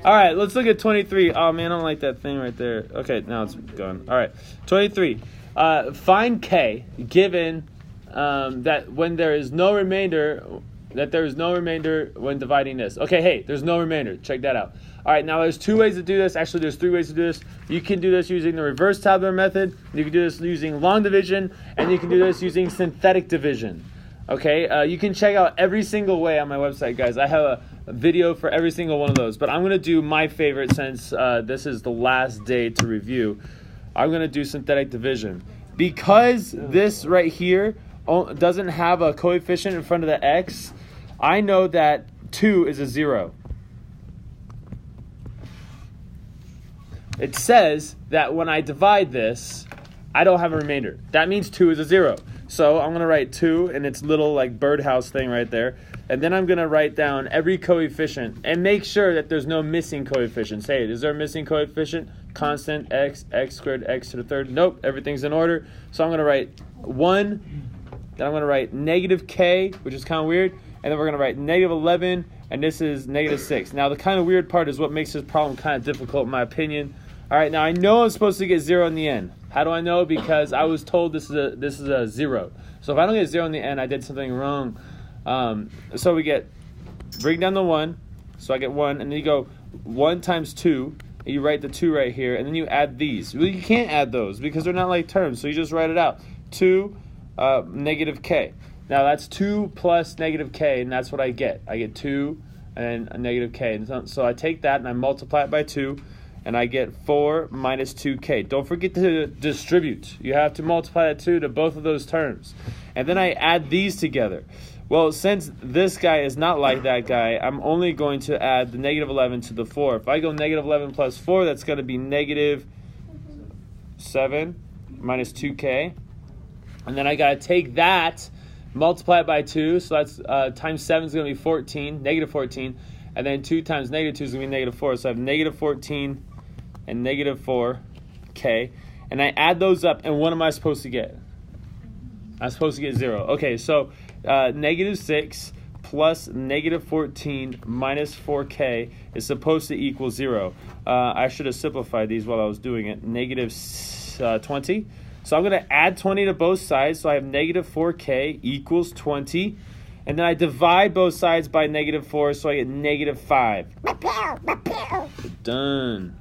All right, let's look at 23. Oh, man, I don't like that thing right there. Okay, now it's gone. All right, 23. Find K given that when there is no remainder, when dividing this. Okay, hey, there's no remainder. Check that out. All right, now there's two ways to do this. Actually, there's three ways to do this. You can do this using the reverse tabular method. You can do this using long division, and you can do this using synthetic division. Okay, you can check out every single way on my website, guys. I have a video for every single one of those, but I'm going to do my favorite since this is the last day to review. I'm going to do synthetic division. Because this right here doesn't have a coefficient in front of the x, I know that 2 is a 0. It says that when I divide this, I don't have a remainder. That means 2 is a 0. So I'm going to write 2 in its little like birdhouse thing right there. And then I'm going to write down every coefficient and make sure that there's no missing coefficients. Hey, is there a missing coefficient? Constant, x squared, x to the third. Nope, everything's in order. So I'm going to write 1. Then I'm going to write negative k, which is kind of weird. And then we're going to write negative 11, and this is negative 6. Now, the kind of weird part is what makes this problem kind of difficult, in my opinion. All right, now I know I'm supposed to get 0 in the end. How do I know? Because I was told this is a 0. So if I don't get 0 in the end, I did something wrong. So we bring down the 1. So I get 1, and then you go 1 times 2. And you write the 2 right here, and then you add these. Well, you can't add those because they're not like terms, so you just write it out. 2 negative k. Now that's 2 plus negative k, and that's what I get. I get 2 and a negative k. And so I take that and I multiply it by 2, and I get 4 minus 2k. Don't forget to distribute. You have to multiply that 2 to both of those terms. And then I add these together. Well, since this guy is not like that guy, I'm only going to add the negative 11 to the 4. If I go negative 11 plus 4, that's going to be negative 7 minus 2k. And then I got to take that, multiply it by 2. So that's times 7 is going to be 14, negative 14. And then 2 times negative 2 is going to be negative 4. So I have negative 14 and negative 4k. And I add those up, and what am I supposed to get? I'm supposed to get 0. Okay, so negative 6 plus negative 14 minus 4k is supposed to equal 0. I should have simplified these while I was doing it. Negative 20. So I'm going to add 20 to both sides. So I have negative 4k equals 20. And then I divide both sides by negative 4, so I get negative 5. Done.